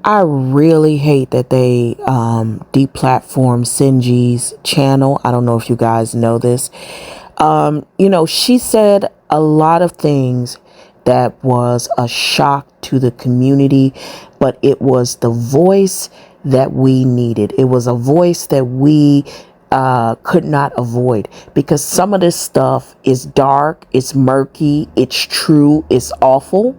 I really hate that they deplatformed Sinji's channel. I don't know if you guys know this. She said a lot of things that was a shock to the community, but it was the voice that we needed. It was a voice that we could not avoid, because some of this stuff is dark, it's murky, it's true, it's awful.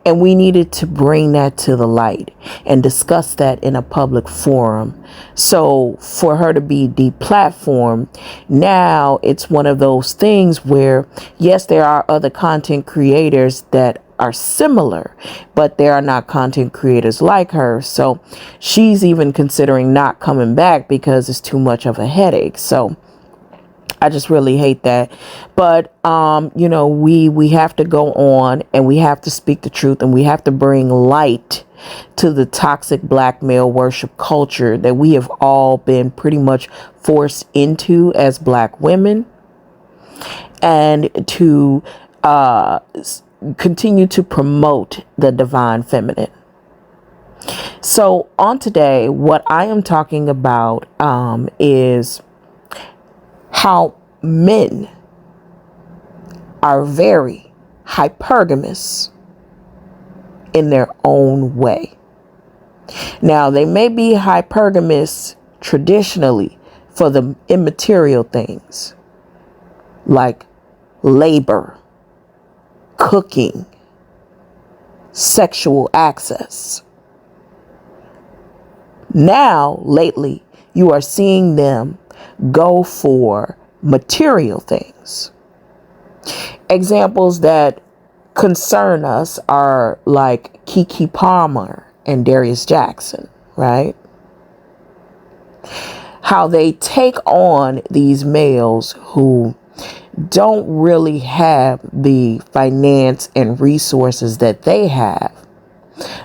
And we needed to bring that to the light and discuss that in a public forum. So for her to be deplatformed, now it's one of those things where, yes, there are other content creators that are similar, but there are not content creators like her. So she's even considering not coming back because it's too much of a headache. So I just really hate that. But, we have to go on, and we have to speak the truth, and we have to bring light to the toxic black male worship culture that we have all been pretty much forced into as black women, and to continue to promote the divine feminine. So on today, what I am talking about is how men are very hypergamous in their own way. Now, they may be hypergamous traditionally for the immaterial things like labor, cooking, sexual access. Now, lately, you are seeing them go for material things. Examples that concern us are like KeKe Palmer and Darius Jackson, right? How they take on these males who don't really have the finance and resources that they have,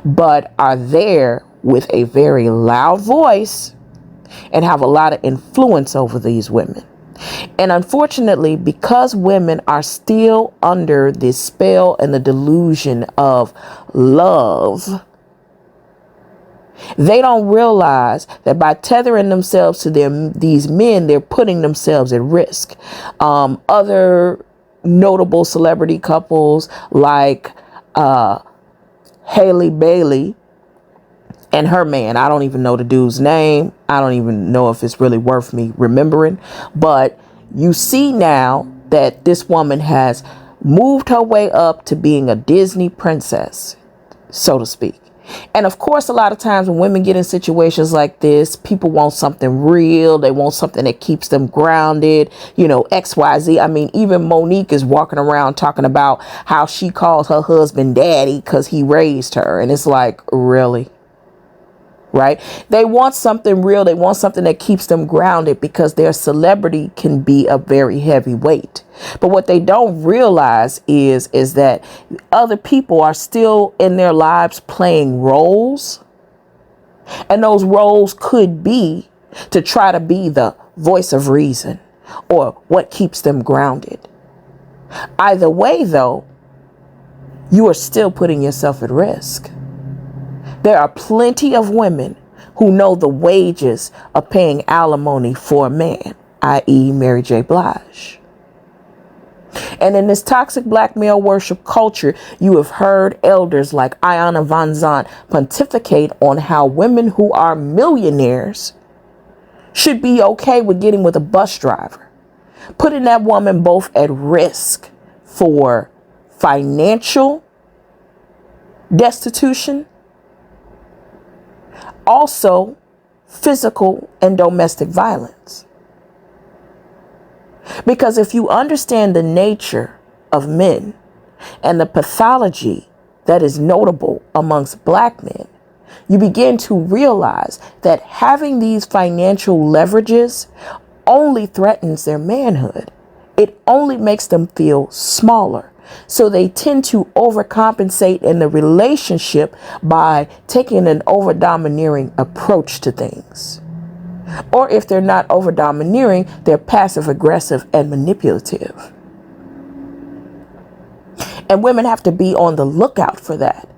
but are there with a very loud voice and have a lot of influence over these women. And unfortunately, because women are still under the spell and the delusion of love, they don't realize that by tethering themselves to these men, they're putting themselves at risk. Other notable celebrity couples like Hailey Baley and her man. I don't even know the dude's name. I don't even know if it's really worth me remembering. But you see now that this woman has moved her way up to being a Disney princess, so to speak. And of course, a lot of times when women get in situations like this, people want something real. They want something that keeps them grounded, XYZ. I mean, even Monique is walking around talking about how she calls her husband daddy because he raised her. And it's like, really? Right? They want something real. They want something that keeps them grounded, because their celebrity can be a very heavy weight. But what they don't realize is that other people are still in their lives playing roles. And those roles could be to try to be the voice of reason or what keeps them grounded. Either way, though, you are still putting yourself at risk. There are plenty of women who know the wages of paying alimony for a man, i.e. Mary J. Blige. And in this toxic black male worship culture, you have heard elders like Iyanla Vanzant pontificate on how women who are millionaires should be okay with getting with a bus driver, putting that woman both at risk for financial destitution, also physical and domestic violence. Because if you understand the nature of men and the pathology that is notable amongst black men, you begin to realize that having these financial leverages only threatens their manhood. It only makes them feel smaller. So they tend to overcompensate in the relationship by taking an over-domineering approach to things. Or if they're not over-domineering, they're passive-aggressive and manipulative. And women have to be on the lookout for that.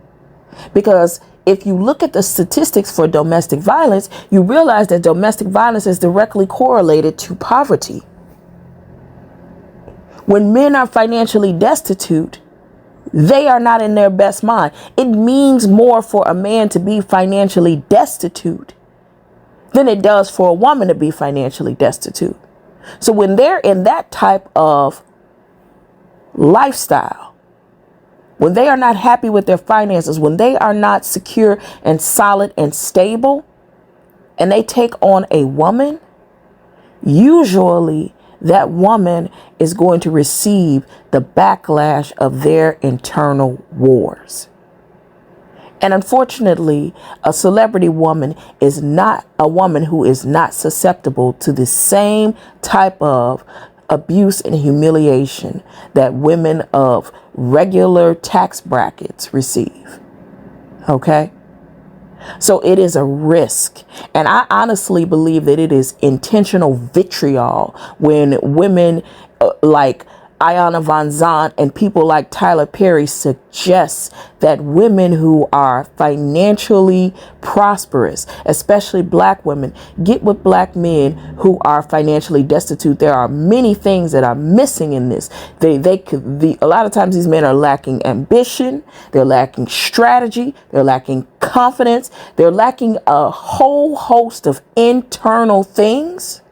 Because if you look at the statistics for domestic violence, you realize that domestic violence is directly correlated to poverty. When men are financially destitute, they are not in their best mind. It means more for a man to be financially destitute than it does for a woman to be financially destitute. So when they're in that type of lifestyle, when they are not happy with their finances, when they are not secure and solid and stable, and they take on a woman, usually that woman is going to receive the backlash of their internal wars. And unfortunately, a celebrity woman is not a woman who is not susceptible to the same type of abuse and humiliation that women of regular tax brackets receive. Okay? So it is a risk. And I honestly believe that it is intentional vitriol when women like Ayana Von Zant and people like Tyler Perry suggest that women who are financially prosperous, especially black women, get with black men who are financially destitute. There are many things that are missing in this. A lot of times these men are lacking ambition, they're lacking strategy, they're lacking confidence, they're lacking a whole host of internal things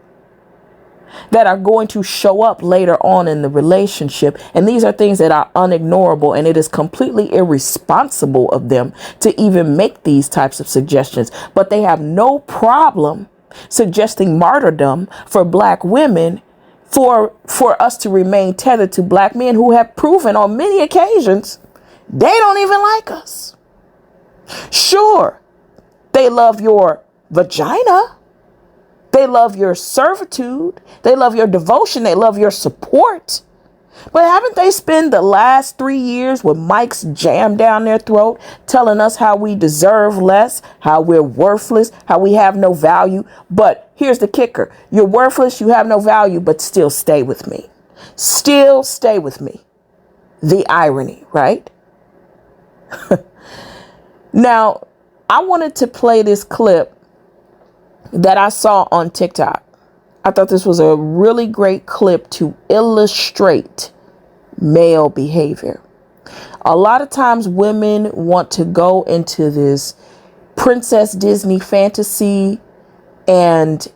that are going to show up later on in the relationship. And these are things that are unignorable, and it is completely irresponsible of them to even make these types of suggestions. But they have no problem suggesting martyrdom for black women for us to remain tethered to black men who have proven on many occasions they don't even like us. Sure, they love your vagina. They love your servitude. They love your devotion. They love your support. But haven't they spent the last 3 years with mics jammed down their throat, telling us how we deserve less, how we're worthless, how we have no value? But here's the kicker. You're worthless, you have no value, but still stay with me. Still stay with me. The irony, right? Now, I wanted to play this clip that I saw on TikTok. I thought this was a really great clip to illustrate male behavior. A lot of times women want to go into this Princess Disney fantasy and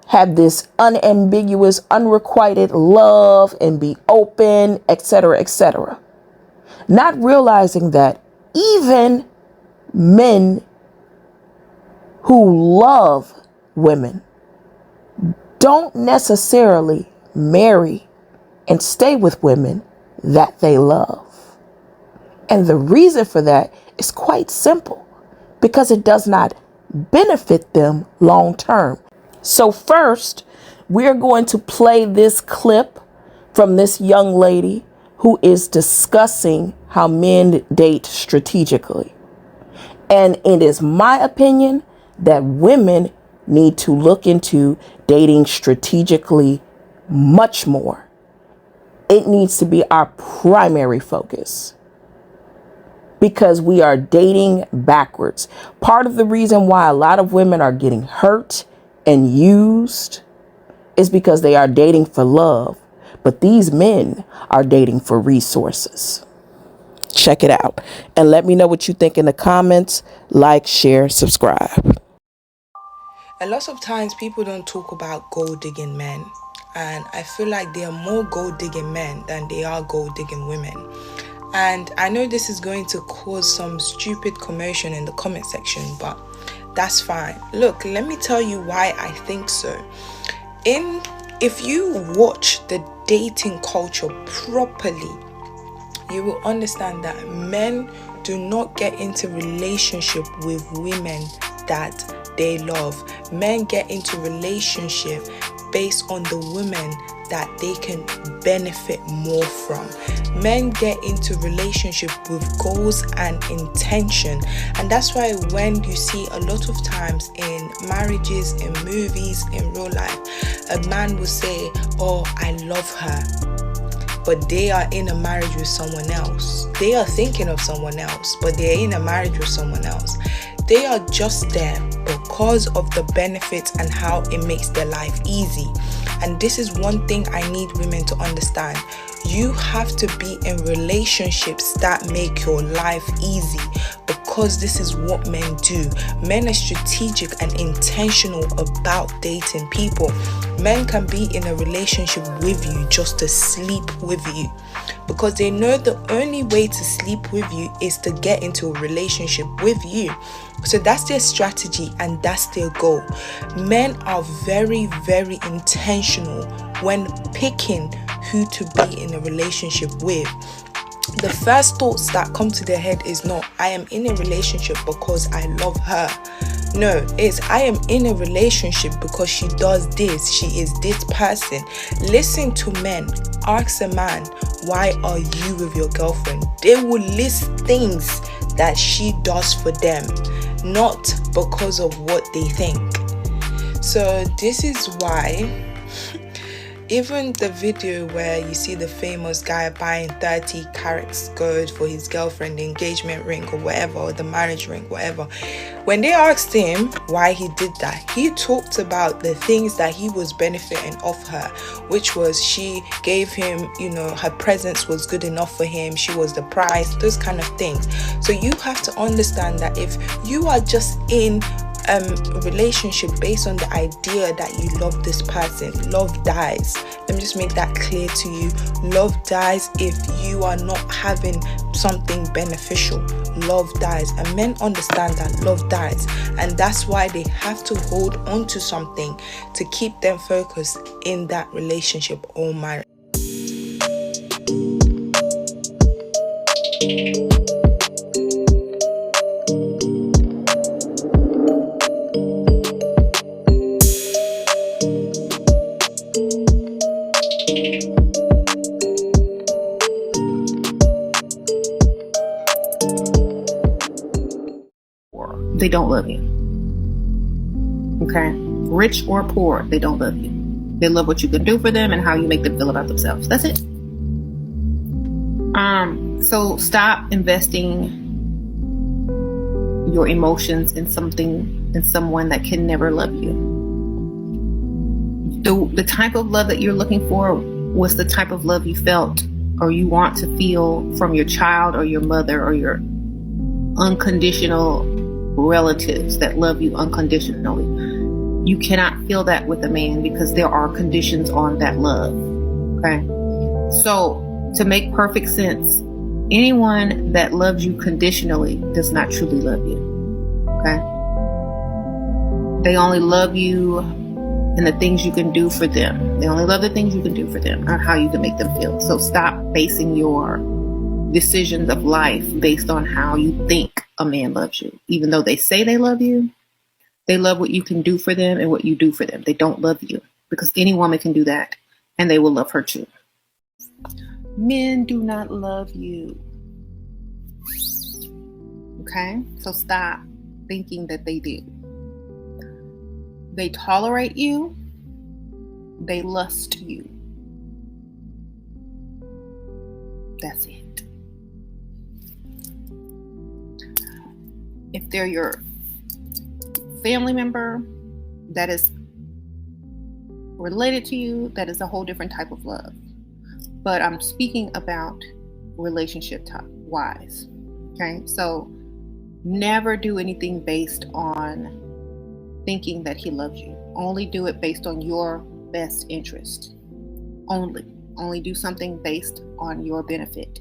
have this unambiguous, unrequited love and be open, etc., etc. Not realizing that even men who love women don't necessarily marry and stay with women that they love. And the reason for that is quite simple, because it does not benefit them long term. So first, we're going to play this clip from this young lady who is discussing how men date strategically. And it is my opinion that women need to look into dating strategically much more. It needs to be our primary focus because we are dating backwards. Part of the reason why a lot of women are getting hurt and used is because they are dating for love, but these men are dating for resources. Check it out and let me know what you think in the comments. Like, share, subscribe. A lot of times people don't talk about gold digging men, and I feel like there are more gold digging men than there are gold digging women. And I know this is going to cause some stupid commotion in the comment section, but that's fine. Look, let me tell you why I think so. If you watch the dating culture properly, you will understand that men do not get into relationship with women that they love. Men get into relationship based on the women that they can benefit more from. Men get into relationship with goals and intention, and that's why when you see a lot of times in marriages, in movies, in real life, a man will say, "Oh, I love her." but they are in a marriage with someone else. They are thinking of someone else, but they're in a marriage with someone else. They are just there because of the benefits and how it makes their life easy. And this is one thing I need women to understand. You have to be in relationships that make your life easy, because this is what men do. Men are strategic and intentional about dating people. Men can be in a relationship with you just to sleep with you, because they know the only way to sleep with you is to get into a relationship with you. So that's their strategy and that's their goal. Men are very, very intentional when picking who to be in a relationship with. The first thoughts that come to their head is not, I am in a relationship because I love her. No, it's, I am in a relationship because she does this, she is this person. Listen to men. Ask a man, why are you with your girlfriend? They will list things that she does for them, not because of what they think. So this is why even the video where you see the famous guy buying 30 carats gold for his girlfriend, the engagement ring or whatever, or the marriage ring, whatever, when they asked him why he did that, he talked about the things that he was benefiting off her, which was she gave him, you know, her presence was good enough for him, she was the prize, those kind of things. So you have to understand that if you are just in relationship based on the idea that you love this person, love dies. Let me just make that clear to you. Love dies if you are not having something beneficial. Love dies, and men understand that love dies, and that's why they have to hold on to something to keep them focused in that relationship or marriage. They don't love you. Okay? Rich or poor, they don't love you. They love what you can do for them and how you make them feel about themselves. That's it. So stop investing your emotions in someone that can never love you. The type of love that you're looking for was the type of love you felt or you want to feel from your child or your mother or your unconditional relatives that love you unconditionally. You cannot feel that with a man because there are conditions on that love. Okay? So, to make perfect sense, anyone that loves you conditionally does not truly love you. Okay? They only love you and the things you can do for them. They only love the things you can do for them or how you can make them feel. So stop basing your decisions of life based on how you think a man loves you. Even though they say they love you, they love what you can do for them and what you do for them. They don't love you, because any woman can do that and they will love her too. Men do not love you. Okay? So stop thinking that they do. They tolerate you. They lust you. That's it. If they're your family member that is related to you, that is a whole different type of love. But I'm speaking about relationship wise. Okay, so never do anything based on thinking that he loves you. Only do it based on your best interest. Only do something based on your benefit.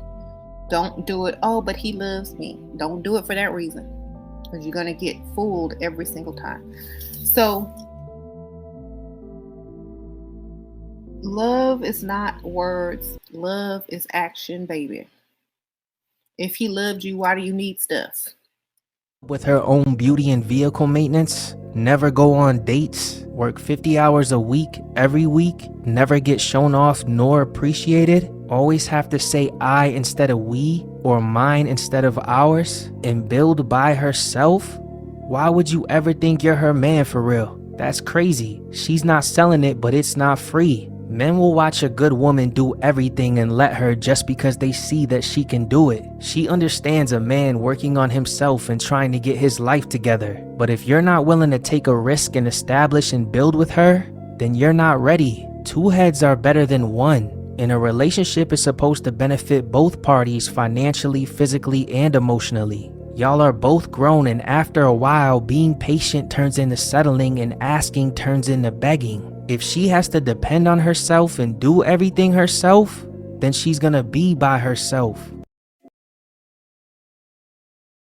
Don't do it, oh, but he loves me. Don't do it for that reason, because you're going to get fooled every single time. So love is not words. Love is action, baby. If he loved you, why do you need stuff? With her own beauty and vehicle maintenance, never go on dates, work 50 hours a week, every week, never get shown off nor appreciated, always have to say I instead of we or mine instead of ours, and build by herself? Why would you ever think you're her man for real? That's crazy. She's not selling it, but it's not free. Men will watch a good woman do everything and let her just because they see that she can do it. She understands a man working on himself and trying to get his life together. But if you're not willing to take a risk and establish and build with her, then you're not ready. Two heads are better than one. And a relationship is supposed to benefit both parties financially, physically, and emotionally. Y'all are both grown, and after a while, being patient turns into settling and asking turns into begging. If she has to depend on herself and do everything herself, then she's gonna be by herself.